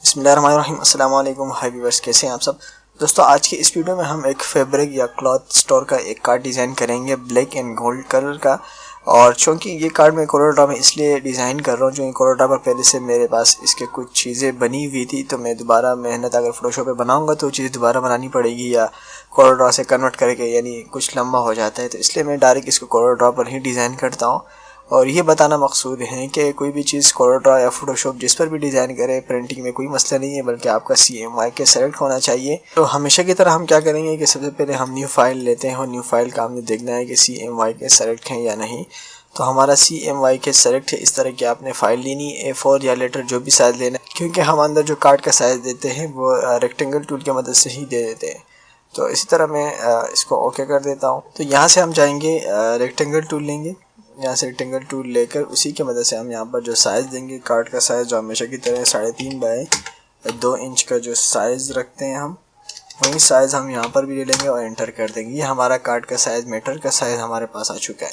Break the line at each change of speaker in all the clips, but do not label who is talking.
बिस्मिल्लाहिर्रहमानिर्रहीम। अस्सलाम वालेकुम हाय व्यूअर्स, कैसे हैं आप सब दोस्तों। आज की इस वीडियो में हम एक फैब्रिक या क्लॉथ स्टोर का एक कार्ड डिज़ाइन करेंगे ब्लैक एंड गोल्ड कलर का। और चूँकि ये कार्ड मैं कोरोड्रा में इसलिए डिज़ाइन कर रहा हूँ, जो कोरोड्रा पर पहले से मेरे पास इसके कुछ चीज़ें बनी हुई थी, तो मैं दोबारा मेहनत अगर फोटोशॉप पे बनाऊँगा तो चीज़ दोबारा बनानी पड़ेगी या कोरोड्रा से कन्वर्ट करके, यानी कुछ लंबा हो जाता है, तो इसलिए मैं डायरेक्ट इसको कोरोड्रा पर ही डिज़ाइन करता हूँ। और ये बताना मकसूद है कि कोई भी चीज़ कोरोड्रा या फोटोशॉप जिस पर भी डिज़ाइन करें, प्रिंटिंग में कोई मसला नहीं है, बल्कि आपका CMYK के सेलेक्ट होना चाहिए। तो हमेशा की तरह हम क्या करेंगे कि सबसे पहले हम न्यू फाइल लेते हैं और न्यू फाइल का हमने देखना है कि CMYK सेलेक्ट है या नहीं। तो हमारा CMYK सेलेक्ट है। इस तरह की आपने फ़ाइल लेनी A4 या लेटर जो भी साइज़ लेना है, क्योंकि हम अंदर जो कार्ड का साइज़ देते हैं वो रेक्टेंगल टूल की मदद से ही दे देते हैं। तो इसी तरह मैं इसको ओके कर देता हूँ। तो यहाँ से हम जाएंगे, रेक्टेंगल टूल लेंगे। यहाँ से रेक्टेंगल टूल लेकर उसी की मदद से हम यहाँ पर जो साइज़ देंगे, कार्ड का साइज़ जो हमेशा की तरह 3.5 बाय 2 इंच का जो साइज़ रखते हैं हम, वही साइज़ हम यहाँ पर भी ले लेंगे और एंटर कर देंगे। ये हमारा कार्ड का साइज़, मीटर का साइज़ हमारे पास आ चुका है।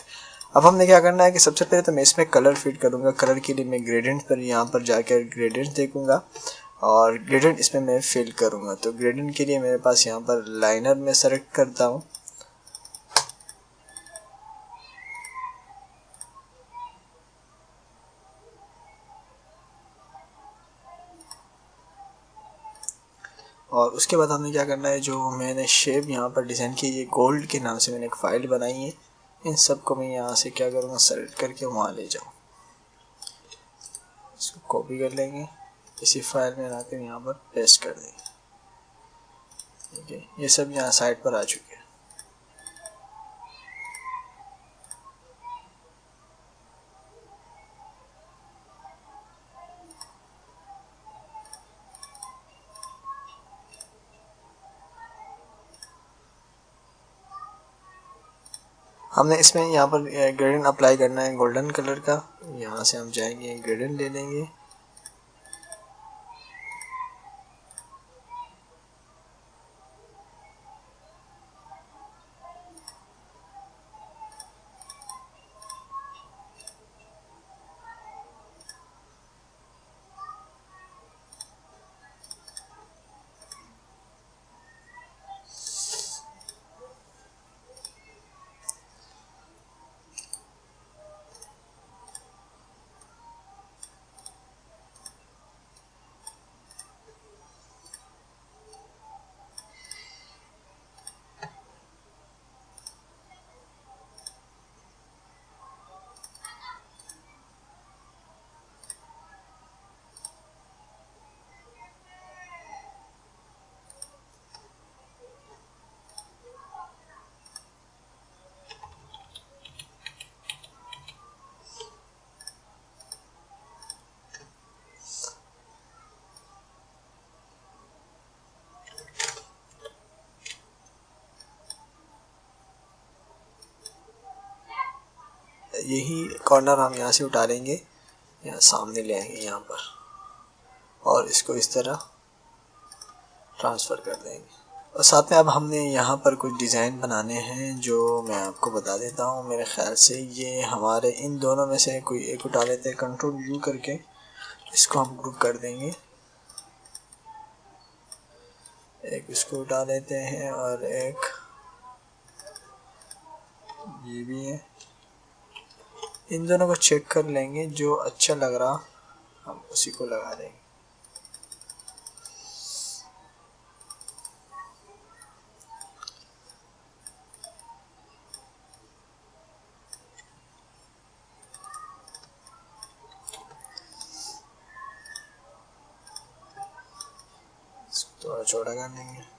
अब हमने क्या करना है कि सबसे पहले तो मैं इसमें कलर फिट करूँगा। कलर के लिए मैं ग्रेडियंट पर यहाँ पर जाकर ग्रेडियंट देखूँगा और ग्रेडियंट इसमें मैं फिल करूँगा। तो ग्रेडियंट के लिए मेरे पास यहाँ पर लाइनर में सेलेक्ट करता हूँ। और उसके बाद हमने क्या करना है, जो मैंने शेप यहाँ पर डिज़ाइन की, ये गोल्ड के नाम से मैंने एक फ़ाइल बनाई है, इन सब को मैं यहाँ से क्या करूँगा, सेलेक्ट करके वहाँ ले जाऊँ। इसको कॉपी कर लेंगे, इसी फाइल में लाकर यहाँ पर पेस्ट कर देंगे। ठीक है, ये सब यहाँ साइड पर आ चुके हैं। हमने इसमें यहाँ पर ग्रेडियंट अप्लाई करना है गोल्डन कलर का। यहाँ से हम जाएंगे, ग्रेडियंट ले लेंगे। यही कॉर्नर हम यहाँ से उठा लेंगे, यहाँ सामने ले आएंगे यहाँ पर, और इसको इस तरह ट्रांसफ़र कर देंगे। और साथ में अब हमने यहाँ पर कुछ डिज़ाइन बनाने हैं, जो मैं आपको बता देता हूँ। मेरे ख़्याल से ये हमारे इन दोनों में से कोई एक उठा लेते हैं। Ctrl+U करके इसको हम ग्रुप कर देंगे। एक इसको उठा लेते हैं और एक ये भी है। इन दोनों को चेक कर लेंगे, जो अच्छा लग रहा हम उसी को लगा देंगे। इसको थोड़ा चौड़ा कर लेंगे।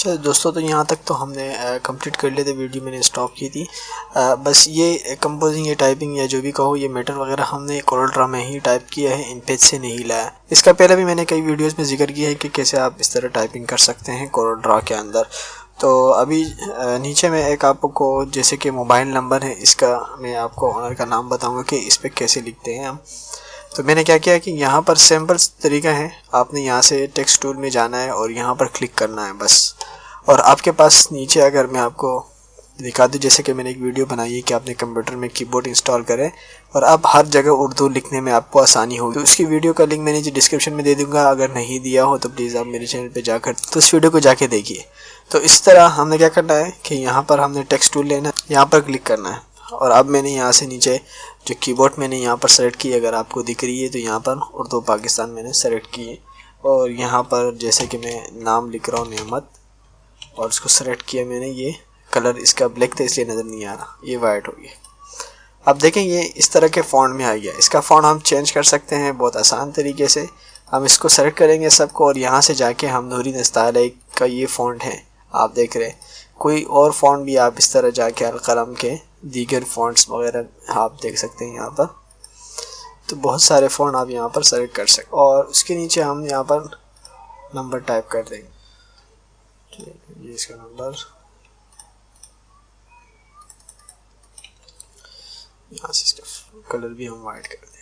चलो दोस्तों, तो यहाँ तक तो हमने कंप्लीट कर लिए थे, वीडियो मैंने स्टॉप की थी। बस ये कंपोजिंग या टाइपिंग या जो भी कहो, ये मैटर वगैरह हमने कोरल में ही टाइप किया है, इन पेज से नहीं लाया। इसका पहले भी मैंने कई वीडियोस में जिक्र किया है कि कैसे आप इस तरह टाइपिंग कर सकते हैं कोरल के अंदर। तो अभी नीचे में एक आपको जैसे कि मोबाइल नंबर है, इसका मैं आपको ऑनर का नाम बताऊँगा कि इस पर कैसे लिखते हैं हम। तो मैंने क्या किया कि यहाँ पर सिंपल तरीका है, आपने यहाँ से टेक्स्ट टूल में जाना है और यहाँ पर क्लिक करना है बस। और आपके पास नीचे अगर मैं आपको दिखा दूँ, जैसे कि मैंने एक वीडियो बनाई है कि आपने कंप्यूटर में कीबोर्ड इंस्टॉल करें और आप हर जगह उर्दू लिखने में आपको आसानी होगी। तो उसकी वीडियो का लिंक मैंने जो डिस्क्रिप्शन में दे दूँगा, अगर नहीं दिया हो तो प्लीज़ आप मेरे चैनल पर जाकर तो उस वीडियो को जाके देखिए। तो इस तरह हमने क्या करना है कि यहाँ पर हमने टेक्स्ट टूल लेना है, यहाँ पर क्लिक करना है और अब मैंने यहाँ से नीचे जो कीबोर्ड मैंने यहाँ पर सेलेक्ट की, अगर आपको दिख रही है तो यहाँ पर उर्दू पाकिस्तान मैंने सेलेक्ट की है। और यहाँ पर जैसे कि मैं नाम लिख रहा हूँ नेमत, और इसको सेलेक्ट किया मैंने। ये कलर इसका ब्लैक था इसलिए नज़र नहीं आ रहा, ये वाइट हो गया। अब देखें ये इस तरह के फ़ॉन्ट में आ गया। इसका फ़ॉन्ट हम चेंज कर सकते हैं बहुत आसान तरीके से। हम इसको सेलेक्ट करेंगे सबको और यहाँ से जाके हम नूरी दस्तार का ये फ़ॉन्ट है, आप देख रहे हैं। कोई और फ़ॉन्ट भी आप इस तरह जाके अलकलम के दीगर फ़ॉन्ट्स वगैरह आप देख सकते हैं यहाँ पर। तो बहुत सारे फ़ॉन्ट आप यहाँ पर सेलेक्ट कर सकते और उसके नीचे हम यहाँ पर नंबर टाइप कर देंगे। ये इसका नंबर, यहाँ से इसका कलर भी हम वाइट कर दें।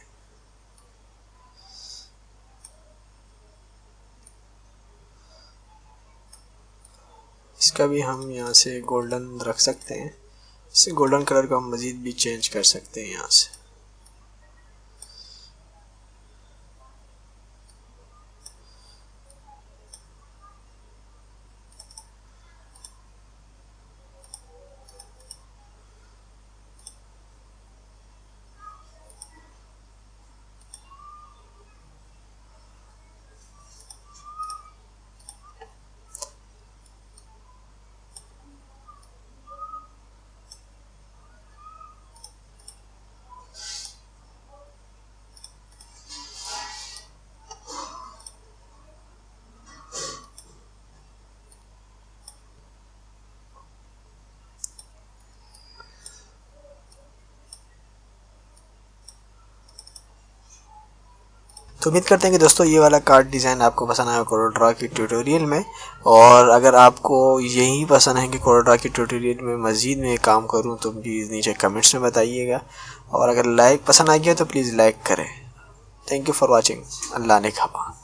इसका भी हम यहाँ से गोल्डन रख सकते हैं। इसे गोल्डन कलर का हम मज़ीद भी चेंज कर सकते हैं यहाँ से। तो उम्मीद करते हैं कि दोस्तों ये वाला कार्ड डिज़ाइन आपको पसंद आया कोरल की ट्यूटोरियल में। और अगर आपको यही पसंद है कि कोरल की ट्यूटोरियल में मज़ीद में काम करूं तो प्लीज़ नीचे कमेंट्स में बताइएगा। और अगर लाइक पसंद आ गया तो प्लीज़ लाइक करें। Thank you for watching. Allah ने खबा।